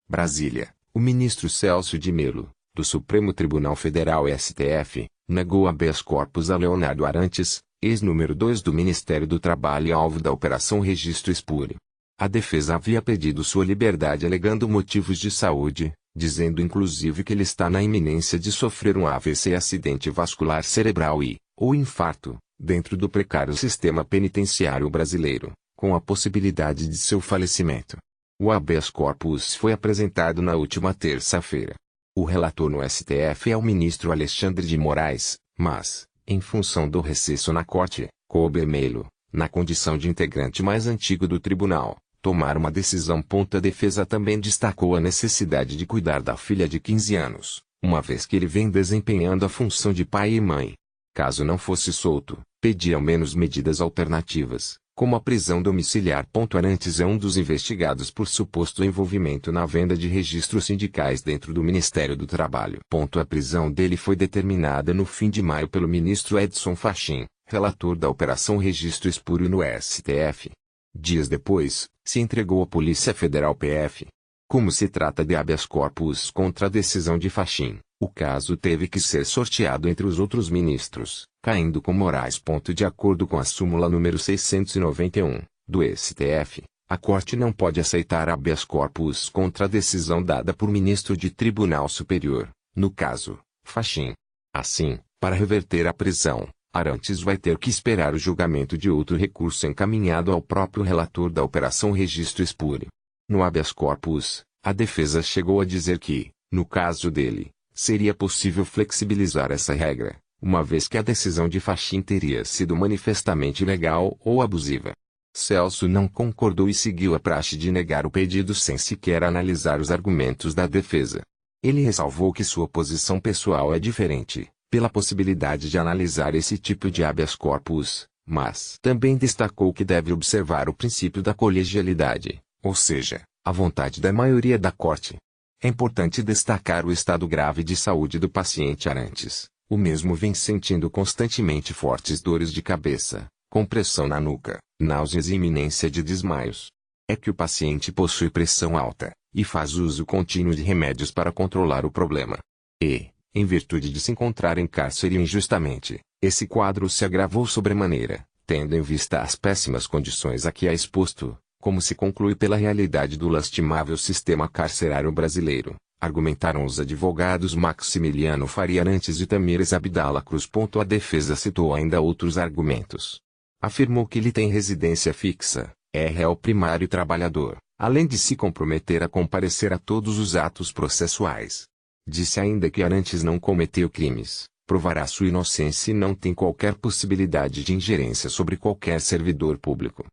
Brasília, o ministro Celso de Mello, do Supremo Tribunal Federal STF, negou habeas corpus a Leonardo Arantes, ex-número 2 do Ministério do Trabalho e alvo da Operação Registro Espúrio. A defesa havia pedido sua liberdade alegando motivos de saúde, dizendo inclusive que ele está na iminência de sofrer um AVC, acidente vascular cerebral ou infarto, dentro do precário sistema penitenciário brasileiro, com a possibilidade de seu falecimento. O habeas corpus foi apresentado na última terça-feira. O relator no STF é o ministro Alexandre de Moraes, mas, em função do recesso na corte, coube a Mello, na condição de integrante mais antigo do tribunal, tomar uma decisão. A defesa também destacou a necessidade de cuidar da filha de 15 anos, uma vez que ele vem desempenhando a função de pai e mãe. Caso não fosse solto, pedia ao menos medidas alternativas, como a prisão domiciliar. Arantes é um dos investigados por suposto envolvimento na venda de registros sindicais dentro do Ministério do Trabalho. A prisão dele foi determinada no fim de maio pelo ministro Edson Fachin, relator da Operação Registro Espúrio no STF. Dias depois, se entregou à Polícia Federal PF. Como se trata de habeas corpus contra a decisão de Fachin, o caso teve que ser sorteado entre os outros ministros, caindo com Moraes. De acordo com a súmula número 691, do STF, a Corte não pode aceitar habeas corpus contra a decisão dada por ministro de Tribunal Superior, no caso, Fachin. Assim, para reverter a prisão, Arantes vai ter que esperar o julgamento de outro recurso encaminhado ao próprio relator da Operação Registro Espúrio. No habeas corpus, a defesa chegou a dizer que, no caso dele, seria possível flexibilizar essa regra, uma vez que a decisão de Fachin teria sido manifestamente ilegal ou abusiva. Celso não concordou e seguiu a praxe de negar o pedido sem sequer analisar os argumentos da defesa. Ele ressalvou que sua posição pessoal é diferente, pela possibilidade de analisar esse tipo de habeas corpus, mas também destacou que deve observar o princípio da colegialidade, ou seja, a vontade da maioria da Corte. É importante destacar o estado grave de saúde do paciente Arantes. O mesmo vem sentindo constantemente fortes dores de cabeça, compressão na nuca, náuseas e iminência de desmaios. É que o paciente possui pressão alta, e faz uso contínuo de remédios para controlar o problema. E, em virtude de se encontrar em cárcere injustamente, esse quadro se agravou sobremaneira, tendo em vista as péssimas condições a que é exposto, como se conclui pela realidade do lastimável sistema carcerário brasileiro, argumentaram os advogados Maximiliano Faria Arantes e Tamires Abdala Cruz. A defesa citou ainda outros argumentos. Afirmou que ele tem residência fixa, é réu primário e trabalhador, além de se comprometer a comparecer a todos os atos processuais. Disse ainda que Arantes não cometeu crimes, provará sua inocência e não tem qualquer possibilidade de ingerência sobre qualquer servidor público.